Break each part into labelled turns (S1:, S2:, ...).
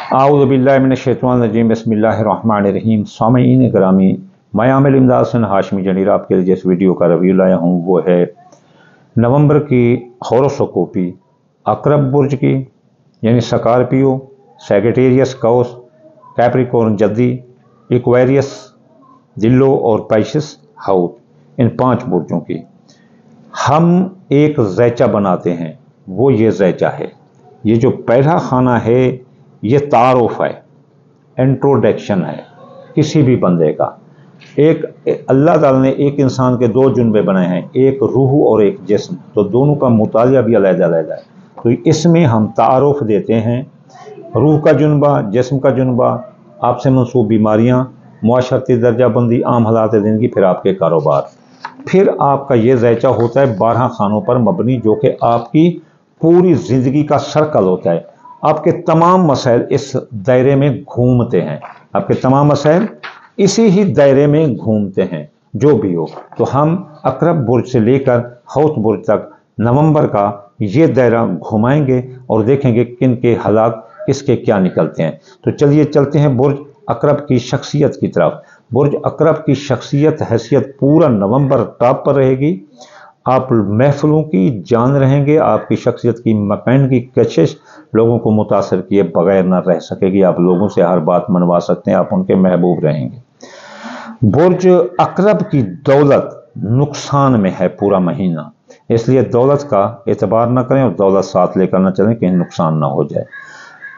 S1: आऊज़ुबिल्लाहि मिनश्शैतानिर्रजीम बिस्मिल्लाहिर्रहमानिर्रहीम। सामईन ग्रामी, मैं आमिर इमदाद हसन हाशमी जनीर आपके लिए जिस वीडियो का रिव्यू लाया हूँ वो है नवंबर की हॉरोस्कोपी अकरब बुर्ज की, यानी स्कॉर्पियो, सैजिटेरियस कौस, कैप्रिकॉर्न जद्दी, एक्वेरियस, दिल्लो और पाइसिस हाउस, इन 5 बुर्जों की हम एक ज़ैचा बनाते हैं। वो ये ज़ैचा है। ये जो पहला खाना है ये तारुफ है, इंट्रोडक्शन है किसी भी बंदे का। एक अल्लाह ताला ने एक इंसान के 2 जुनबे बनाए हैं, एक रूह और एक जिस्म, तो दोनों का मुतालिया भी अलग-अलग है। तो इसमें हम तारुफ देते हैं, रूह का जुनबा, जिस्म का जुनबा, आपसे मंसूब बीमारियाँ, मुआशरती दर्जाबंदी, आम हालात ज़िंदगी, फिर आपके कारोबार। फिर आपका ये ज़ैचा होता है 12 खानों पर मबनी, जो कि आपकी पूरी ज़िंदगी का सर्कल होता है। आपके तमाम मसाइल इस दायरे में घूमते हैं, आपके तमाम मसाइल इसी ही दायरे में घूमते हैं जो भी हो। तो हम अकरब बुर्ज से लेकर हौत बुर्ज तक नवंबर का ये दायरा घुमाएंगे और देखेंगे किन के हालात किसके क्या निकलते हैं। तो चलिए चलते हैं बुर्ज अकरब की शख्सियत की तरफ। बुर्ज अकरब की शख्सियत हैसियत पूरा नवंबर टॉप पर रहेगी। आप महफिलों की जान रहेंगे, आपकी शख्सियत की मकान की कशिश लोगों को मुतासर किए बगैर ना रह सकेगी। आप लोगों से हर बात मनवा सकते हैं, आप उनके महबूब रहेंगे। बुर्ज अकरब की दौलत नुकसान में है पूरा महीना, इसलिए दौलत का एतबार ना करें और दौलत साथ लेकर ना चलें कहीं नुकसान ना हो जाए।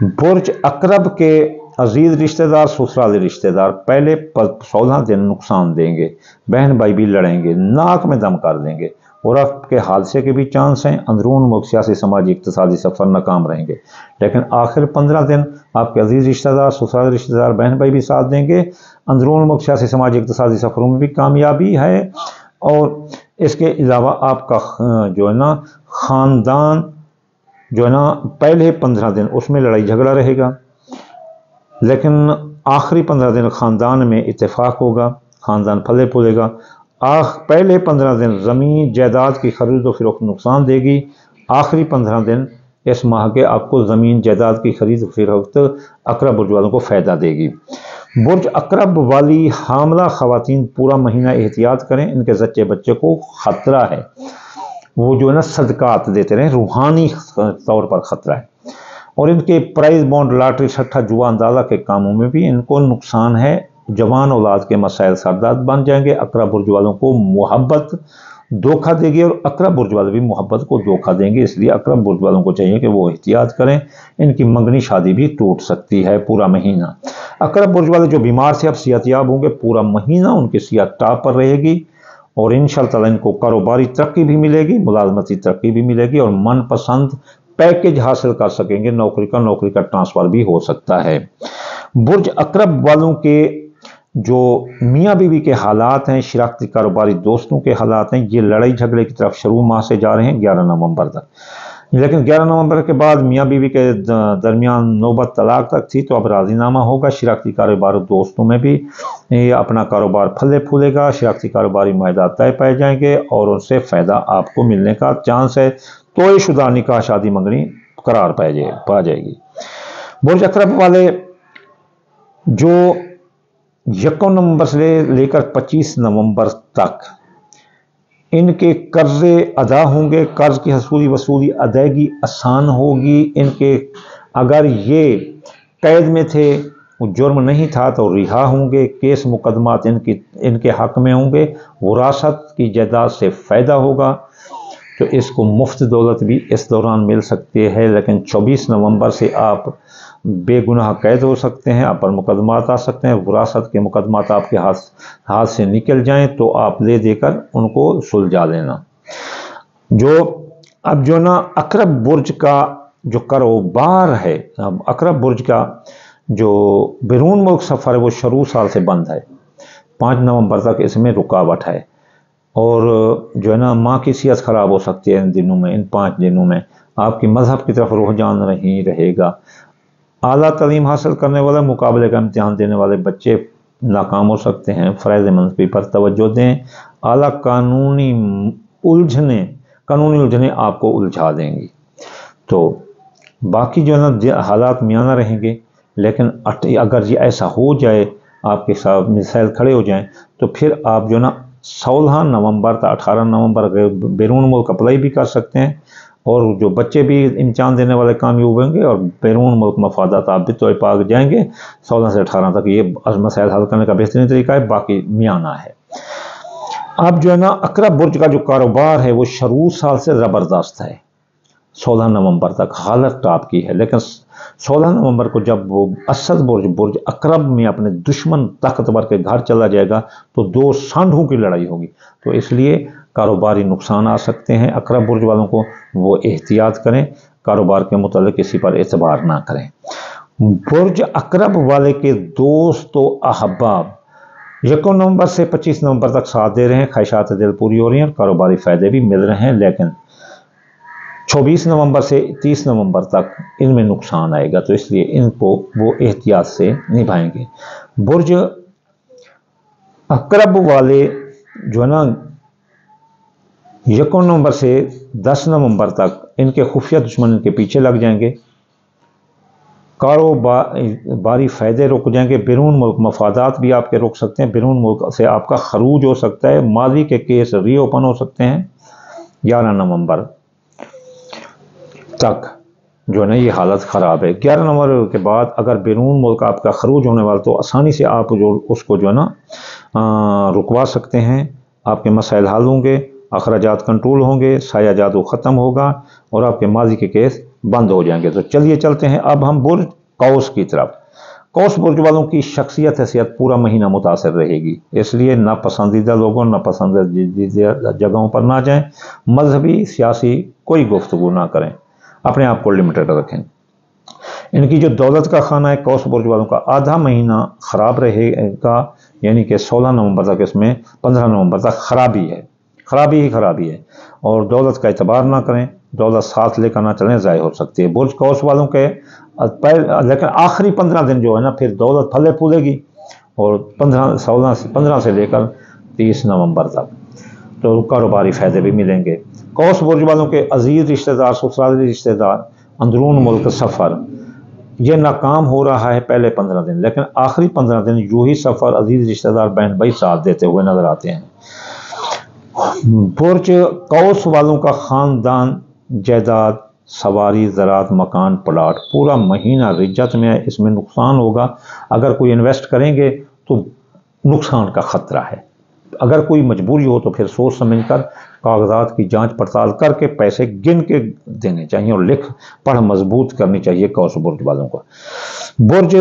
S1: बुर्ज अकरब के अजीज रिश्तेदार, ससुराली रिश्तेदार पहले 16 दिन नुकसान देंगे, बहन भाई भी लड़ेंगे, नाक में दम कर देंगे और आपके हादसे के भी चांस हैं। अंदरून मुल्क सियासी समाजी इक्तिसादी सफर नाकाम रहेंगे, लेकिन आखिर 15 दिन आपके अजीज रिश्तेदार, ससुराली रिश्तेदार, बहन भाई भी साथ देंगे। अंदरून मुल्क सियासी समाजी इक्तिसादी सफरों में भी कामयाबी है। और इसके अलावा आपका जो है ना ख़ानदान जो है ना पहले 15 दिन उसमें लड़ाई झगड़ा रहेगा, लेकिन आखिरी 15 दिन ख़ानदान में इत्तेफाक होगा, ख़ानदान फले फूलेगा। पहले 15 दिन ज़मीन जायदाद की खरीद व फरोख्त नुकसान देगी, आखिरी 15 दिन इस माह के आपको ज़मीन जायदाद की खरीद फरोख्त अकरब बुर्ज वालों को फ़ायदा देगी। बुर्ज अकरब वाली हामला ख़वातीन पूरा महीना एहतियात करें, इनके ज़च्चे बच्चे को ख़तरा है। वो जो है ना सदकात देते रहें, रूहानी तौर पर ख़तरा है। और इनके प्राइज बॉन्ड, लॉटरी, सट्टा, जुआ, अंदाज़ा के कामों में भी इनको नुकसान है। जवान औलाद के मसाइल सरदर्द बन जाएंगे। अकरब बुर्ज वालों को मोहब्बत धोखा देगी और अकरब बुर्ज वाले भी मोहब्बत को धोखा देंगे, इसलिए अकरब बुर्ज वालों को चाहिए कि वो एहतियात करें। इनकी मंगनी शादी भी टूट सकती है पूरा महीना। अकरब बुर्ज वाले जो बीमार से अब सेहतयाब होंगे, पूरा महीना उनकी सेहत टॉप पर रहेगी और इंशाअल्लाह इनको कारोबारी तरक्की भी मिलेगी, मुलाजमती तरक्की भी मिलेगी और मनपसंद पैकेज हासिल कर सकेंगे। नौकरी का ट्रांसफर भी हो सकता है। बुर्ज अकरब वालों के जो मियाँ बीवी के हालात हैं, शराकती कारोबारी दोस्तों के हालात हैं, ये लड़ाई झगड़े की तरफ शुरू माह से जा रहे हैं 11 नवंबर तक। लेकिन 11 नवंबर के बाद मियाँ बीवी के दरमियान नौबत तलाक तक थी, तो अब राजीनामा होगा। शराकती कारोबार दोस्तों में भी अपना कारोबार फले फूलेगा, शराकती कारोबारी मुआहदा तय पाए जाएंगे और उनसे फ़ायदा आपको मिलने का चांस है। तोयशुदा निकाह शादी मंगनी करार पा जाएगी। बुर्ज अकरब वाले जो 1 नवंबर से लेकर 25 नवंबर तक इनके कर्जे अदा होंगे, कर्ज की वसूली अदायगी आसान होगी। इनके अगर ये कैद में थे, जुर्म नहीं था, तो रिहा होंगे। केस मुकदमात इनके हक में होंगे। विरासत की जायदाद से फ़ायदा होगा, तो इसको मुफ्त दौलत भी इस दौरान मिल सकती है। लेकिन 24 नवंबर से आप बेगुनाह कैद हो सकते हैं, आप पर मुकदमात आ सकते हैं। विरासत के मुकदमात आपके हाथ से निकल जाएं तो आप ले देकर उनको सुलझा लेना। अब जो ना अकरब बुर्ज का जो कारोबार है, अकरब बुर्ज का जो बैरून मुल्क सफ़र है वो शुरू साल से बंद है। 5 नवंबर तक इसमें रुकावट है और जो है ना माँ की सेहत ख़राब हो सकती है इन दिनों में। इन 5 दिनों में आपकी मज़हब की तरफ रुझान नहीं रहेगा। आला तालीम हासिल करने वाले, मुकाबले का इम्तिहान देने वाले बच्चे नाकाम हो सकते हैं। फ़राइज़ मंतवी पर तवज्जो दें। आला कानूनी उलझने आपको उलझा देंगी। तो बाकी जो है ना हालात मियाना रहेंगे, लेकिन अगर ये ऐसा हो जाए, आपके साथ मिसाइल खड़े हो जाएं, तो फिर आप जो ना 16 नवंबर तक 18 नवंबर बैरून मुल्क अप्लाई भी कर सकते हैं, और जो बच्चे भी इम्तिहान देने वाले कामयाब होंगे और बैरून मुल्क मफादात आप भी तो पाक जाएंगे। 16 से 18 तक ये मसाइल हल करने का बेहतरीन तरीका है, बाकी मियाना है। अब जो है ना अकरब बुर्ज का जो कारोबार है वो शुरू साल से ज़बरदस्त है। 16 नवंबर तक हालत टॉप की है, लेकिन 16 नवंबर को जब वो असद बुर्ज अकरब में अपने दुश्मन ताकतवर के घर चला जाएगा तो दो सांढों की लड़ाई होगी। तो इसलिए कारोबारी नुकसान आ सकते हैं। अकरब बुर्ज वालों को वो एहतियात करें, कारोबार के मुतालिक किसी पर एतबार ना करें। बुर्ज अकरब वाले के दोस्त व अहबाब 1 नवंबर से 25 नवंबर तक साथ दे रहे हैं, ख्वाहिशात दिल पूरी हो रही हैं, कारोबारी फ़ायदे भी मिल रहे हैं, लेकिन 24 नवंबर से 30 नवंबर तक इनमें नुकसान आएगा, तो इसलिए इनको वो एहतियात से निभाएंगे। बुर्ज अकरब वाले जो है ना 1 नवंबर से 10 नवंबर तक इनके खुफिया दुश्मन इनके पीछे लग जाएंगे, कारोबारी फ़ायदे रुक जाएंगे, बैरून मुल्क मफादात भी आपके रुक सकते हैं, बैरून मुल्क से आपका खरूज हो सकता है, माजी के केस रीओपन हो सकते हैं। 11 नवंबर तक जो है ना ये हालत ख़राब है। 11 नवंबर के बाद अगर बैरून मुल्क आपका खरूज होने वाला तो आसानी से आप जो उसको जो है ना रुकवा सकते हैं, आपके मसाइल हल होंगे, अखराजात कंट्रोल होंगे, साया जादू ख़त्म होगा और आपके माजी के केस बंद हो जाएंगे। तो चलिए चलते हैं अब हम बुर्ज कौस की तरफ। कौस बुर्ज वालों की शख्सियत हैसियत पूरा महीना मुतासर रहेगी, इसलिए नापसंदीदा लोगों नापसंदीदा जगहों पर ना जाएं, मजहबी सियासी कोई गुफ्तगू ना करें, अपने आप को लिमिटेड रखें। इनकी जो दौलत का खाना है कौस बुर्ज वालों का आधा महीना ख़राब रहेगा, यानी कि 16 नवंबर तक, इसमें 15 नवंबर तक खराबी है, और दौलत का एतबार ना करें, दौलत साथ लेकर ना चलें, ज़ाय हो सकती है। बुर्ज कौस वालों के लेकिन आखिरी 15 दिन जो है ना फिर दौलत फले फूलेगी, और 15 से लेकर 30 नवंबर तक तो कारोबारी फ़ायदे भी मिलेंगे। कौस बुर्ज वालों के अजीज़ रिश्तेदार, ससुराली रिश्तेदार, अंदरून मुल्क सफ़र ये नाकाम हो रहा है पहले 15 दिन, लेकिन आखिरी 15 दिन यूं ही सफ़र अजीज़ रिश्तेदार बहन भाई साथ देते हुए नजर आते हैं। बुर्ज कौस वालों का ख़ानदान, जायदाद, सवारी, ज़रात, मकान, प्लाट पूरा महीना रिज्जत में है, इसमें नुकसान होगा। अगर कोई इन्वेस्ट करेंगे तो नुकसान का ख़तरा है, अगर कोई मजबूरी हो तो फिर सोच समझ कर कागजात की जांच पड़ताल करके पैसे गिन के देने चाहिए और लिख पढ़ मजबूत करनी चाहिए कौस बुर्ज वालों को। बुर्ज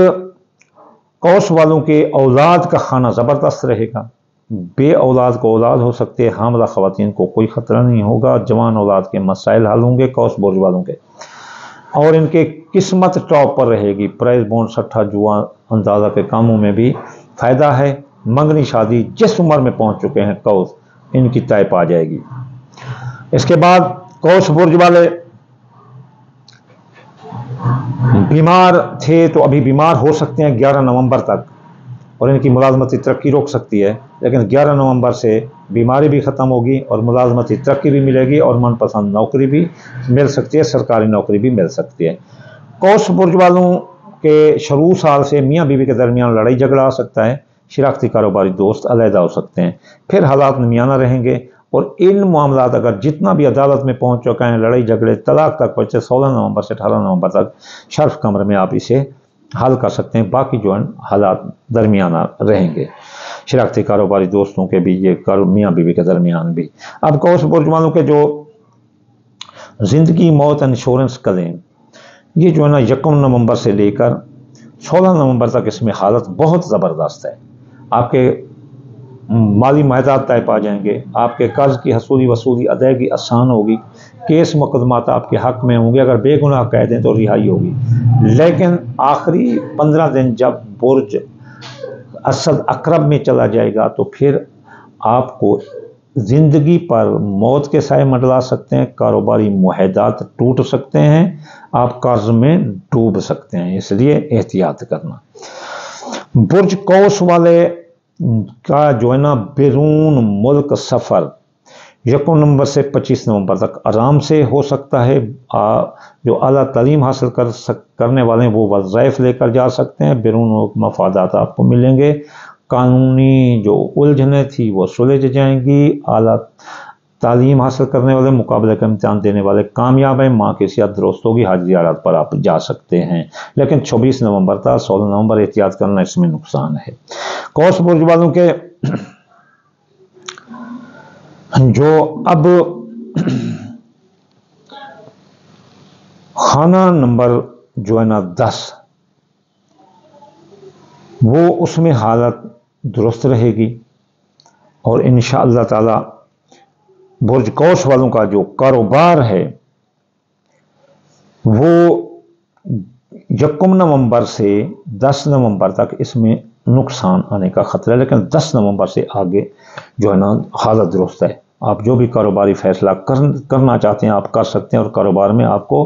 S1: कौस वालों के औलाद का खाना ज़बरदस्त रहेगा, बे औलाद को औलाद हो सकती है, हामला ख़वातीन को कोई ख़तरा नहीं होगा, जवान औलाद के मसाइल हल होंगे कौस बुर्ज वालों के, और इनके किस्मत टॉप पर रहेगी। प्राइज बॉन्ड, सट्ठा, जुआ, अंदाज़ा के कामों में भी फ़ायदा है। मंगनी शादी जिस उम्र में पहुंच चुके हैं कौस, इनकी तय पा जाएगी। इसके बाद कौस बुर्ज वाले बीमार थे तो अभी बीमार हो सकते हैं 11 नवंबर तक, और इनकी मुलाजमती तरक्की रोक सकती है, लेकिन 11 नवंबर से बीमारी भी ख़त्म होगी और मुलाजमती तरक्की भी मिलेगी और मनपसंद नौकरी भी मिल सकती है, सरकारी नौकरी भी मिल सकती है। कौस बुर्ज वालों के शुरू साल से मियाँ बीवी के दरमियान लड़ाई झगड़ा आ सकता है, शिराकती कारोबारी दोस्त अलहदा हो सकते हैं, फिर हालात नमियाना रहेंगे, और इन मामलात अगर जितना भी अदालत में पहुँच चुका है, लड़ाई झगड़े तलाक तक पहुँचे, 16 नवंबर से 18 नवंबर तक शर्फ कमरे में आप इसे हल कर सकते हैं, बाकी जो है हालात दरमियाना रहेंगे। शिराकती कारोबारी दोस्तों के भी ये मियाँ बीवी के दरमियान भी। अब कौस बुर्ज वालों के जो ज़िंदगी मौत इंश्योरेंस क्लेम, ये जो है ना 1 नवंबर से लेकर 16 नवंबर तक इसमें हालत बहुत ज़बरदस्त है। आपके माली माहदात तय पा जाएंगे, आपके कर्ज की हसूली वसूली अदायगी आसान होगी, केस मुकदमात आपके हक में होंगे, अगर बेगुनाह कह दें तो रिहाई होगी। लेकिन आखिरी 15 दिन जब बुर्ज असद अकरब में चला जाएगा तो फिर आपको ज़िंदगी पर मौत के साए मंडला सकते हैं, कारोबारी मुआहदात टूट सकते हैं, आप कर्ज में डूब सकते हैं, इसलिए एहतियात करना। बुर्ज कौस वाले का जो है ना बैरून मुल्क सफ़र 1 नवंबर से 25 नवंबर तक आराम से हो सकता है। जो आला तालीम हासिल करने वाले हैं वो वज़ाइफ लेकर जा सकते हैं, बैरून मुल्क मफादात आपको मिलेंगे, कानूनी जो उलझनें थी वो सुलझ जाएंगी। आला तालीम हासिल करने वाले, मुकाबले का इम्तिहान देने वाले कामयाब हैं, माँ की सेहत दुरुस्त होगी, हज ज़ियारत पर आप जा सकते हैं। लेकिन 24 नवंबर था, 16 नवंबर एहतियात करना, इसमें नुकसान है। कौस बुर्ज वालों के जो अब खाना नंबर जो है ना 10, वो उसमें हालत दुरुस्त रहेगी और इंशाअल्लाह ताला बुर्ज कौस वालों का जो कारोबार है वो 1 नवंबर से 10 नवंबर तक इसमें नुकसान आने का खतरा है, लेकिन 10 नवंबर से आगे जो है ना हालत दुरुस्त है। आप जो भी कारोबारी फैसला करना चाहते हैं आप कर सकते हैं और कारोबार में आपको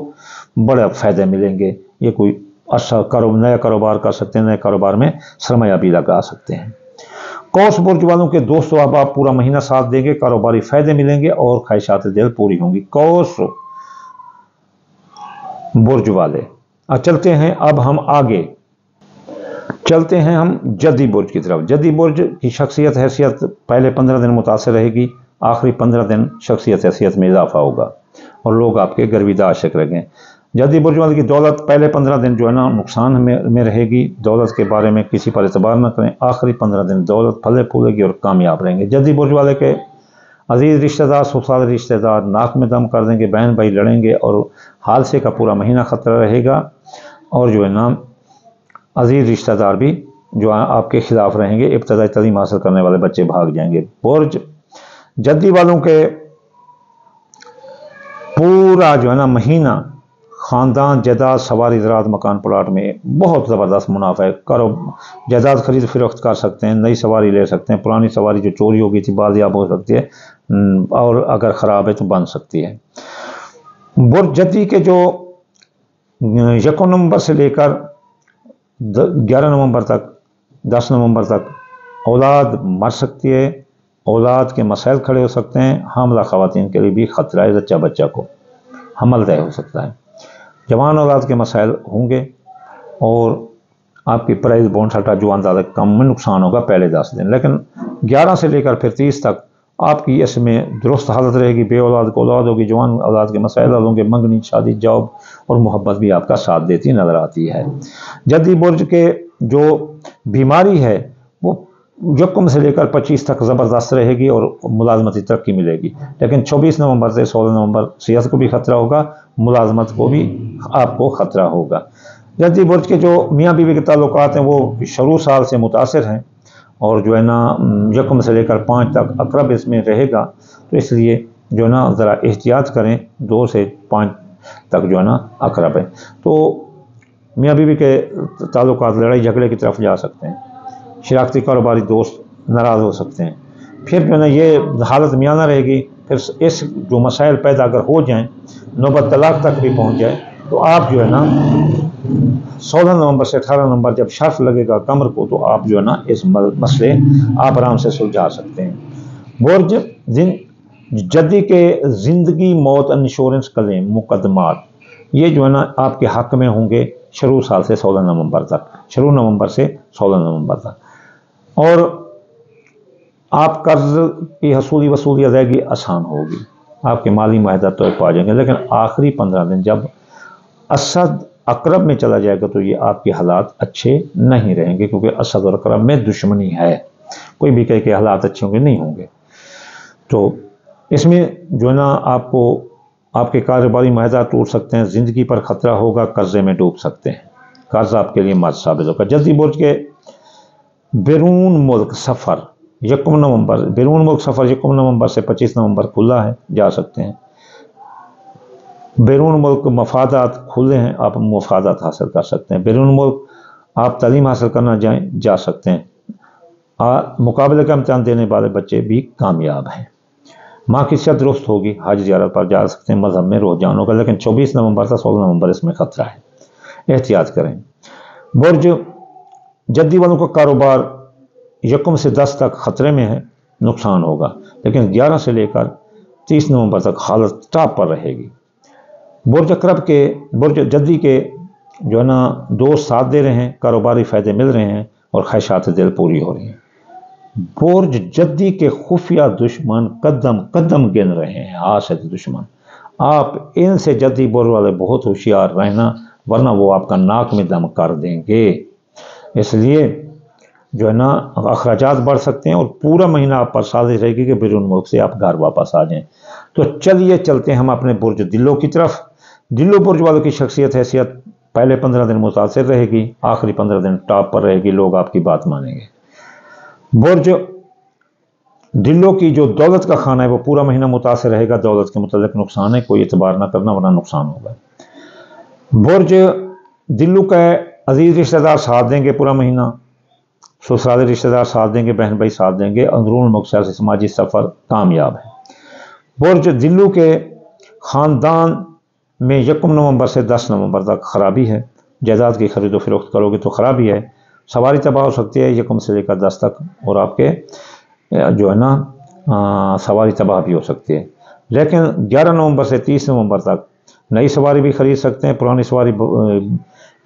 S1: बड़े फ़ायदे मिलेंगे। ये कोई अच्छा नया कारोबार कर सकते हैं, नए कारोबार में सरमाया भी लगा सकते हैं। कौस बुर्ज वालों के दोस्तों, अब आप पूरा महीना साथ देंगे, कारोबारी फ़ायदे मिलेंगे और ख्वाहिशात दिल पूरी होंगी। कौस बुर्ज वाले चलते हैं, अब हम आगे चलते हैं हम जद्दी बुर्ज की तरफ। जद्दी बुर्ज की शख्सियत हैसियत पहले 15 दिन मुतासिर रहेगी, आखिरी 15 दिन शख्सियत हैसियत में इजाफा होगा और लोग आपके गर्विदा आशिक रहेंगे। जद्दी बुर्ज वाले की दौलत पहले 15 दिन जो है ना नुकसान में रहेगी, दौलत के बारे में किसी पर एतबार न करें, आखिरी 15 दिन दौलत फले फूलेगी और कामयाब रहेंगे। जद्दी बुर्ज वाले के अजीज़ रिश्तेदार, ससुराल रिश्तेदार नाक में दम कर देंगे, बहन भाई लड़ेंगे और हादसे का पूरा महीना खतरा रहेगा और जो है ना अजीज़ रिश्तेदार भी जो है आपके खिलाफ रहेंगे, इब्तदाई तालीम हासिल करने वाले बच्चे भाग जाएंगे। बुर्ज जद्दी वालों के पूरा जो है ना महीना ख़ानदान, जायदाद, सवारी, ज़राअत, मकान प्लाट में बहुत ज़बरदस्त मुनाफा है। जायदाद खरीद फरोख्त कर सकते हैं, नई सवारी ले सकते हैं, पुरानी सवारी जो चोरी हो गई थी बाजियाब हो सकती है और अगर ख़राब है तो बन सकती है। बुर्ज जद्दी के जो 1 नवंबर से लेकर 11 नवंबर तक, 10 नवंबर तक औलाद मर सकती है, औलाद के मसाइल खड़े हो सकते हैं, हामला ख़वातीन के लिए भी ख़तरा है, बच्चा बच्चा को हमल तय हो सकता है। जवान औलाद के मसाइल होंगे और आपकी प्राइस बॉन्ड सटा जो अंदाज़ा कम में नुकसान होगा पहले 10 दिन, लेकिन 11 से लेकर फिर 30 तक आपकी इसमें दुरुस्त हालत रहेगी। बे औलाद को औलाद होगी, जवान औलाद के मसाइल होंगे, मंगनी, शादी, जॉब और मोहब्बत भी आपका साथ देती नज़र आती है। जद्दी बुर्ज के जो बीमारी है वो 1 से लेकर 25 तक ज़बरदस्त रहेगी और मुलाजमती तरक्की मिलेगी, लेकिन 24 नवंबर से 16 नवंबर सेहत को भी खतरा होगा, मुलाजमत को भी आपको खतरा होगा। जद्दी बुर्ज के जो मियाँ बीवी के ताल्लुकात हैं वो शुरू साल से मुतासिर हैं और जो है ना 1 से लेकर 5 तक अकरब इसमें रहेगा, तो इसलिए जो है ना ज़रा एहतियात करें। 2 से 5 तक जो है ना अकरब है, तो मियाँ बीवी के ताल्लुकात लड़ाई झगड़े की तरफ जा सकते हैं, शराकती कारोबारी दोस्त नाराज़ हो सकते हैं, फिर जो है ना ये हालत मियाना रहेगी। फिर इस जो मसाइल पैदा अगर हो जाएं, नौबत तलाक तक भी पहुँच जाए, तो आप जो है ना 16 नवंबर से 18 नवंबर जब शर्फ लगेगा कमर को, तो आप जो है ना इस मसले आप आराम से सुलझा सकते हैं। बुर्ज जद्दी के ज़िंदगी मौत इंश्योरेंस क्लेम मुकदमात ये जो है ना आपके हक़ में होंगे शुरू साल से 16 नवंबर तक, शुरू नवंबर से 16 नवंबर तक, और आप कर्ज की हसूली वसूली अदायगी आसान होगी, आपके माली माहिदा तो पा जाएंगे। लेकिन आखिरी 15 दिन जब असद अकरब में चला जाएगा तो ये आपके हालात अच्छे नहीं रहेंगे, क्योंकि असद और अकरब में दुश्मनी है, कोई भी कहे के हालात अच्छे होंगे नहीं होंगे। तो इसमें जो है ना आपको आपके कारोबारी माहिदा टूट सकते हैं, ज़िंदगी पर ख़तरा होगा, कर्जे में डूब सकते हैं, कर्ज आपके लिए मद साबित होगा। जद्दी बुर्ज के बैरून मुल्क सफ़र 1 नवंबर, बैरून मुल्क सफ़र 1 नवंबर से 25 नवंबर खुला है, जा सकते हैं। बैरून मुल्क मफादात खुले हैं, आप मफादात हासिल कर सकते हैं। बैरून मुल्क आप तालीम हासिल करना जाएँ जा सकते हैं। मुकाबले का इम्तिहान देने वाले बच्चे भी कामयाब हैं। माँ की सेहत दुरुस्त होगी, हज ज़ियारत पर जा सकते हैं, मज़हब में रुझान होगा, लेकिन 24 नवंबर से 16 नवंबर इसमें ख़तरा है, एहतियात करें। बुर्ज जद्दी वालों का कारोबार 1 से 10 तक ख़तरे में है, नुकसान होगा, लेकिन 11 से लेकर 30 नवंबर तक हालत टॉप पर रहेगी। बुर्ज अकरब के, बुर्ज जद्दी के जो है ना दोस्त साथ दे रहे हैं, कारोबारी फ़ायदे मिल रहे हैं और ख्वाहिशात दिल पूरी हो रही हैं। बुर्ज जद्दी के खुफिया दुश्मन कदम कदम गिन रहे हैं, हासिद दुश्मन। आप इनसे जद्दी बुर्ज वाले बहुत होशियार रहना, वरना वो आपका नाक में दम कर देंगे। इसलिए जो है ना अखराजात बढ़ सकते हैं और पूरा महीना आप पर साजिश रहेगी कि बैरून मुल्क से आप घर वापस आ जाएं। तो चलिए चलते हैं हम अपने बुर्ज दिल्लो की तरफ। दिल्लो बुर्ज वालों की शख्सियत हैसियत पहले 15 दिन मुतासिर रहेगी, आखिरी 15 दिन टॉप पर रहेगी, लोग आपकी बात मानेंगे। बुर्ज दिल्लो की जो दौलत का खाना है वो पूरा महीना मुतासिर रहेगा, दौलत के मुतल्लिक नुकसान है, कोई एतबार ना करना वरना नुकसान होगा। बुर्ज दिल्लो का अजीज रिश्तेदार साथ देंगे पूरा महीना, ससुराली रिश्तेदार साथ देंगे, बहन भाई साथ देंगे, अंदरून मुल्क से समाजी सफ़र कामयाब है। बुर्ज दिल्लो के ख़ानदान में 1 नवंबर से 10 नवंबर तक खराबी है, जायदाद की खरीदो फरोख्त करोगे तो खराबी है, सवारी तबाह हो सकती है 1 से लेकर 10 तक, और आपके जो है ना सवारी तबाह भी हो सकती है। लेकिन 11 नवंबर से 30 नवंबर तक नई सवारी भी खरीद सकते हैं, पुरानी सवारी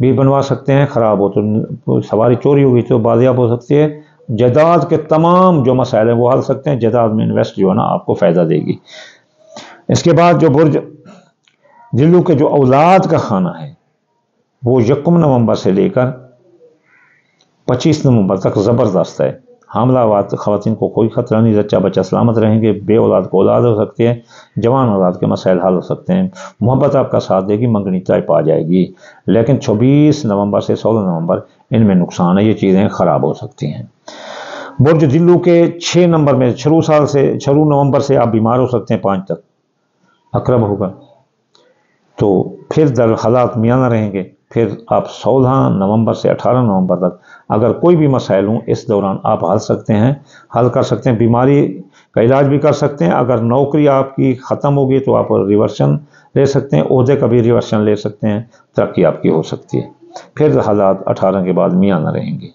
S1: भी बनवा सकते हैं, ख़राब हो तो सवारी चोरी होगी तो बाजियाब हो सकती है। जायदाद के तमाम जो मसाइल हैं वो हल सकते हैं, जायदाद में इन्वेस्ट जो है ना आपको फ़ायदा देगी। इसके बाद जो बुर्ज दिल्लो के जो औलाद का खाना है वो 1 नवंबर से लेकर 25 नवंबर तक ज़बरदस्त है। हामलावात ख़वातीन को कोई ख़तरा नहीं, बच्चा बच्चा सलामत रहेंगे, बे औलाद को औलाद हो सकती है, जवान औलाद के मसाइल हल हो सकते हैं, मोहब्बत आपका साथ देगी, मंगनी तय पा जाएगी। लेकिन 24 नवंबर से 16 नवंबर इनमें नुकसान है, ये चीज़ें ख़राब हो सकती हैं। बुर्ज दिल्लो के 6 नंबर में शुरू नवंबर से आप बीमार हो सकते हैं, 5 तक अकरब होगा, तो फिर दर हालात मियाना रहेंगे। फिर आप 16 नवंबर से 18 नवंबर तक अगर कोई भी मसाइल हों इस दौरान आप हल कर सकते हैं, बीमारी का इलाज भी कर सकते हैं। अगर नौकरी आपकी ख़त्म होगी तो आप रिवर्सन ले सकते हैं, ओहदे का भी रिवर्सन ले सकते हैं, तरक्की आपकी हो सकती है। फिर हालात 18 के बाद मियाना रहेंगे।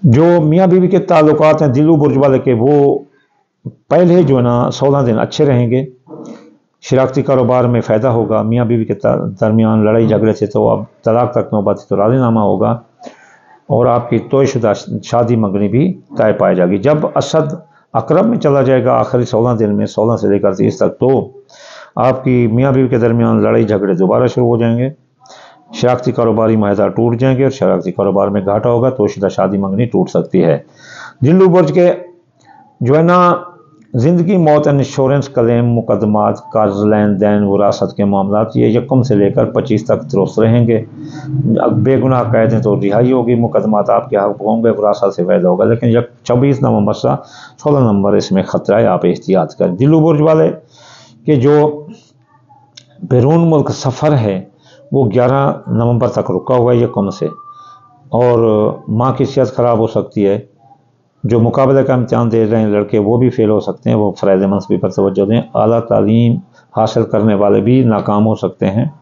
S1: जो मियाँ बीवी के ताल्लुकात हैं दिल्लो बुर्ज वाले के, वो पहले जो है ना 16 दिन अच्छे रहेंगे, शराकती कारोबार में फ़ायदा होगा, मियाँ बीवी के दरमियान लड़ाई झगड़े से तो अब तलाक तक नौबत तो राज़ीनामा होगा और आपकी तोयशुदा शादी मंगनी भी तय पाई जाएगी। जब असद अकरब में चला जाएगा आखिरी 16 दिन में, 16 से लेकर 30 तक, तो आपकी मियाँ बीवी के दरमियान लड़ाई झगड़े दोबारा शुरू हो जाएंगे, शराकती कारोबारी माहदा टूट जाएंगे और शराकती कारोबार में घाटा होगा, तोयशुदा शादी मंगनी टूट सकती है। दिल्लो बुर्ज के जो है ना ज़िंदगी मौत इंश्योरेंस क्लेम मुकदमात कर्ज लेन देन विरासत के मामलात ये 1 से लेकर 25 तक दुरुस्त रहेंगे। अब बेगुनाह कह दें तो रिहाई होगी, मुकदमात आपके हक होंगे, विरासत से फ़ायदा होगा। लेकिन 24 नवंबर से 16 नवंबर इसमें ख़तरा है, आप एहतियात करें। दिल्लो बुर्ज वाले के जो बैरून मुल्क सफ़र है वो 11 नवंबर तक रुका हुआ है 1 से, और माँ की सेहत ख़राब हो सकती है। जो मुकाबले का इम्तिहान दे रहे हैं लड़के वो भी फेल हो सकते हैं, वो फ़राइज़ मनसबी पर तवज्जो दें। आला तालीम हासिल करने वाले भी नाकाम हो सकते हैं,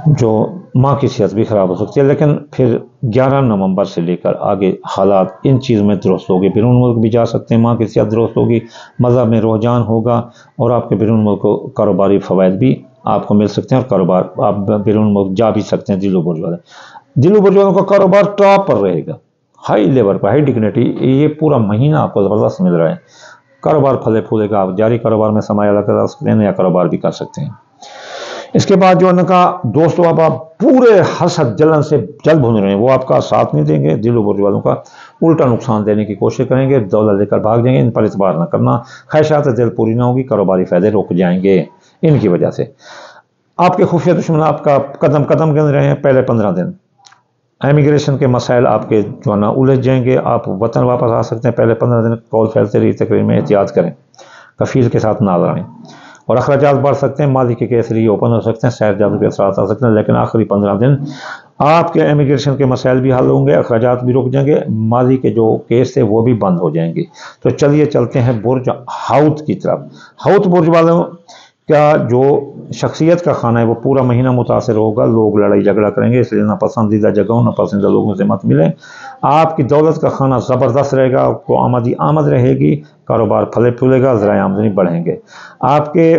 S1: जो माँ की सेहत भी ख़राब हो सकती है। लेकिन फिर 11 नवंबर से लेकर आगे हालात इन चीज़ में दुरुस्त होगी, बैरून मुल्क भी जा सकते हैं, माँ की सेहत दुरुस्त होगी, मज़हब में रुझान होगा और आपके बैरून मुल्क को कारोबारी फ़वाइद भी आपको मिल सकते हैं और कारोबार आप बैरून मुल्क जा भी सकते हैं। दिल्लो बुर्ज वाले, दिल्लो बुर्ज वालों का कारोबार टॉप पर रहेगा, हाई लेवल पर, हाई डिग्निटी, ये पूरा महीना आपको ज़बरदस्त मिल रहा है। कारोबार फले फूलेगा, आप जारी कारोबार में समाया लगा सकते हैं, नया कारोबार भी कर सकते हैं। इसके बाद जो उनका दोस्तों आप पूरे हसद जलन से जल भून रहे हैं, वो आपका साथ नहीं देंगे। दिल्लो बुर्ज वालों का उल्टा नुकसान देने की कोशिश करेंगे, दौलत लेकर भाग जाएंगे, इन पर इतबार न करना, ख्वाहिशात दिल पूरी ना होगी, कारोबारी फ़ायदे रुक जाएंगे। इनकी वजह से आपके खुफिया दुश्मन आपका कदम कदम गिन रहे हैं। पहले 15 दिन इमिग्रेशन के मसाइल आपके जो है ना उलझ जाएंगे, आप वतन वापस आ सकते हैं। पहले 15 दिन कॉल फैलते रही तकरीर में एहतियात करें, कफील के साथ ना लड़ें, और अखराजात बढ़ सकते हैं, माली के केस ओपन हो सकते हैं, सैर जादू के असरात आ सकते हैं। लेकिन आखिरी 15 दिन आपके इमिग्रेशन के मसाइल भी हल होंगे, अखराजात भी रुक जाएंगे, माली के जो केस थे वो भी बंद हो जाएंगे। तो चलिए चलते हैं बुर्ज हाउत की तरफ। हाउत बुर्ज वालों کا جو شخصیت کا خانہ ہے وہ پورا مہینہ متاثر ہوگا، لوگ لڑائی جھگڑا کریں گے، اس لیے ناپسندیدہ جگہوں ناپسندیدہ لوگوں سے مت ملیں۔ آپ کی دولت کا خانہ زبردست رہے گا، آپ کو آمد رہے گی، کاروبار پھلے پھولے گا، ذرائع آمدنی بڑھیں گے۔ آپ کے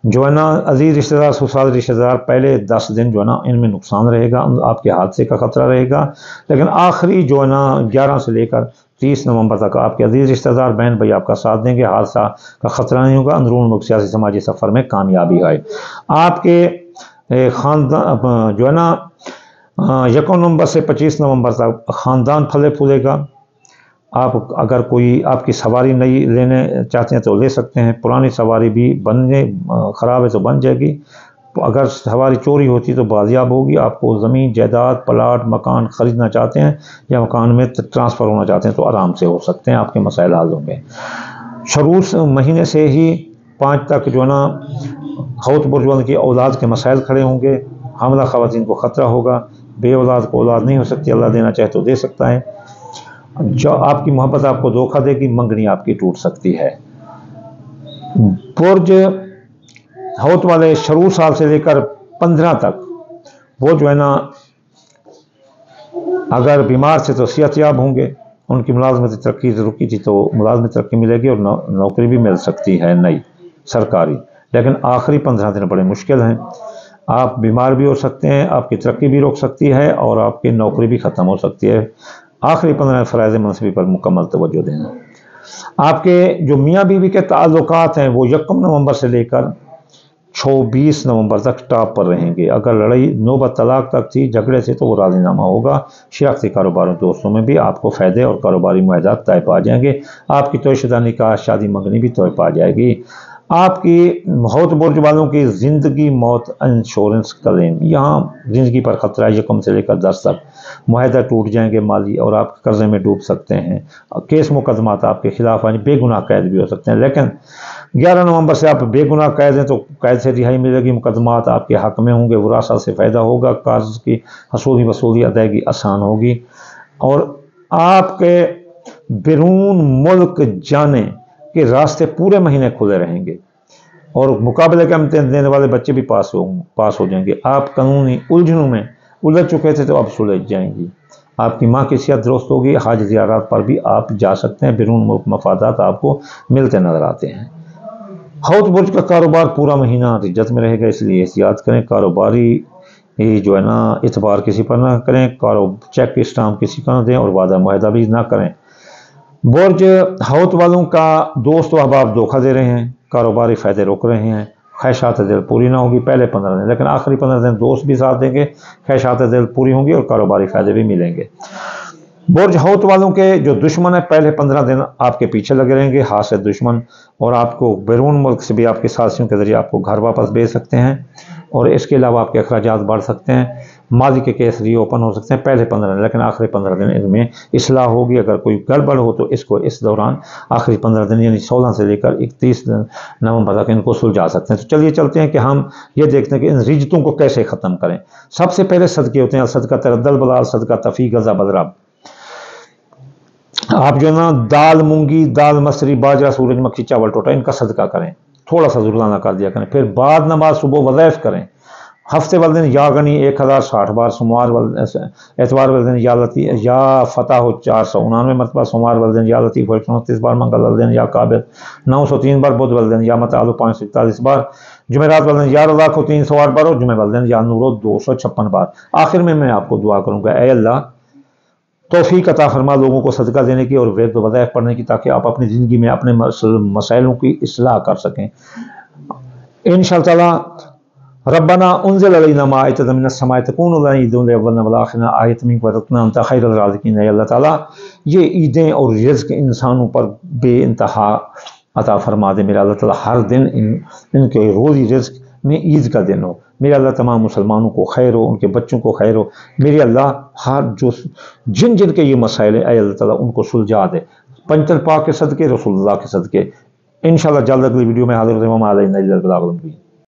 S1: جو ہے نا عزیز رشتہ دار سسرال رشتہ دار پہلے 10 دن جو ہے نا ان میں نقصان رہے گا، آپ کے حادثے کا خطرہ رہے گا، لیکن آخری جو ہے نا 11 سے لے کر 30 نومبر تک آپ کے عزیز رشتہ دار بہن بھائی آپ کا ساتھ دیں گے، حادثہ کا خطرہ نہیں ہوگا، اندرون ملک سیاسی سماجی سفر میں کامیابی آئے۔ آپ کے خاندان جو ہے نا 1 نومبر سے 25 نومبر تک خاندان پھلے پھولے گا۔ آپ اگر کوئی آپ کی سواری نئی لینے چاہتے ہیں تو لے سکتے ہیں، پرانی سواری بھی خراب ہے تو بن جائے گی، اگر سواری چوری ہوتی تو بازیاب ہوگی۔ آپ کو زمین جائیداد پلاٹ مکان خریدنا چاہتے ہیں یا مکان میں ٹرانسفر ہونا چاہتے ہیں تو آرام سے ہو سکتے ہیں، آپ کے مسائل حل ہوں گے۔ شروع مہینے سے ہی 5 تک جو ہے نا حوت برج والوں کی اولاد کے مسائل کھڑے ہوں گے، حاملہ خواتین کو خطرہ ہوگا، بے اولاد کو اولاد نہیں ہو سکتی، اللہ دینا چاہے تو دے سکتا ہے، جو آپ کی محبت آپ کو دھوکہ دے گی، منگنی آپ کی ٹوٹ سکتی ہے۔ برج حوت والے شروع سال سے لے کر 15 تک وہ جو ہے نا اگر بیمار سے تو صحت یاب ہوں گے، ان کی ملازمت ترقی رکی تھی تو ملازمت ترقی ملے گی اور نوکری بھی مل سکتی ہے نئی سرکاری، لیکن آخری 15 دن بڑے مشکل ہیں، آپ بیمار بھی ہو سکتے ہیں، آپ کی ترقی بھی رک سکتی ہے اور آپ کی نوکری بھی ختم ہو سکتی ہے۔ آخری 15 فرائض منصبی پر مکمل توجہ دینا۔ آپ کے جو میاں بیوی کے تعلقات ہیں وہ 1 نومبر سے لے کر 26 نومبر تک ٹاپ پر رہیں گے، اگر لڑائی نوبت طلاق تک تھی جھگڑے سے تو وہ راضی نامہ ہوگا، شراکتی کاروباروں دوستوں میں بھی آپ کو فائدے اور کاروباری معاہدات طے پا جائیں گے، آپ کی طے شدہ نکاح شادی منگنی بھی طے پا جائے گی۔ آپ کی حوت برج والوں کی زندگی موت انشورنس کلیم، یہاں زندگی پر خطرہ ہے، 1 سے لے کر 10 تک معاہدہ ٹوٹ جائیں گے مالی اور آپ قرضے میں ڈوب سکتے ہیں، کیس مقدمات آپ کے خلاف آئیں، بے گناہ قید بھی ہو سکتے ہیں، لیکن 11 نومبر سے آپ بے گناہ قید ہیں تو قید سے رہائی ملے گی، مقدمات آپ کے حق میں ہوں گے، وراثت سے فائدہ ہوگا، قرض کی وصولی ادائیگی آسان ہوگی، اور آپ کے بیرون ملک جانے کے راستے پورے مہینے کھلے رہیں گے اور مقابلے کے امتحان دینے والے بچے بھی پاس ہو جائیں گے۔ آپ قانونی الجھنوں میں الجھ چکے تھے تو اب سلجھ جائیں گی، آپ کی ماں کی صحت درست ہوگی، حج زیارات پر بھی آپ جا سکتے ہیں، بیرون ملک مفادات آپ کو ملتے نظر آتے ہیں۔ حوت برج کا کاروبار پورا مہینہ رجت میں رہے گا، اس لیے احتیاط کریں، کاروباری جو ہے نا اعتبار کسی پر نہ کریں، چیک اسٹامپ کسی کا نہ دیں اور وعدہ معاہدہ بھی نہ کریں۔ برج حوت والوں کا دوست و احباب دھوکہ دے رہے ہیں، کاروباری فائدے روک رہے ہیں، خواہشات دل پوری نہ ہوگی پہلے 15 دن، لیکن آخری 15 دن دوست بھی ساتھ دیں گے، خواہشات دل پوری ہوں گی اور کاروباری فائدے بھی ملیں گے۔ برج حوت والوں کے جو دشمن ہیں پہلے 15 دن آپ کے پیچھے لگے رہیں گے، ہاتھ سے دشمن، اور آپ کو بیرون ملک سے بھی آپ کے ساتھیوں کے ذریعے آپ کو گھر واپس بھیج سکتے ہیں، اور اس کے علاوہ آپ کے اخراجات بڑھ سکتے ہیں، ماضی کے کیس ری اوپن ہو سکتے ہیں پہلے 15 دن، لیکن آخری 15 دن ان میں اصلاح ہوگی، اگر کوئی گڑبڑ ہو تو اس دوران آخری 15 دن یعنی 16 سے لے کر 31 نومبر تک ان کو سلجھا سکتے ہیں۔ تو چلیے چلتے ہیں کہ ہم یہ دیکھتے ہیں کہ ان رجتوں کو کیسے ختم کریں۔ سب سے پہلے صدقے ہوتے ہیں، صدقہ تردل بلال، صدقہ تفی غزہ بدرب۔ آپ جو ہے نا دال مونگی، دال مسری، باجرہ، سورج مکھی، چاول ٹوٹا، ان کا صدقہ کریں، تھوڑا سا روزانہ کر دیا کریں، پھر بعد نماز صبح وظائف کریں، ہفتے والے دن یا غنی 1060 بار، اتوار والے دن یا لطیف یا فتح 499 مرتبہ، سوموار والے دن یا لطیف 129 بار، منگل والے دن یا قابل 903 بار، بدھ والے دن یا متعال 541 بار، جمعرات والے دن یا رضا کو 308 بار اور جمعہ والے دن یا نورو 256 بار۔ آخر میں آپ کو دعا کروں گا، اے اللہ توفیق عطا فرما لوگوں کو صدقہ دینے کی اور ورد و وظائف پڑھنے کی، تاکہ آپ اپنی زندگی میں اپنے مسائلوں کی اصلاح کر سکیں انشاءاللہ تعالی۔ ربنا انزل علینا مائدۃ من السماء تکون لنا عیدا لأولنا والآخرین آیۃ منک وارزقنا انت خیر الرازقین۔ اے اللہ تعالیٰ یہ عیدیں اور رزق انسانوں پر بے انتہا عطا فرما دے میرا اللہ تعالیٰ، ہر دن ان کے روزی رزق میں عید کا دن ہو میرے اللہ، تمام مسلمانوں کو خیر ہو، ان کے بچوں کو خیر ہو میرے اللہ، ہر جن کے یہ مسائل ہیں اے اللہ تعالیٰ ان کو سلجھا دے، پنجتن پاک کے صدقے، رسول اللہ کے صدقے۔ انشاءاللہ جلد اگلی ویڈیو میں حاضر ہوں، علینا البلاغ المبین۔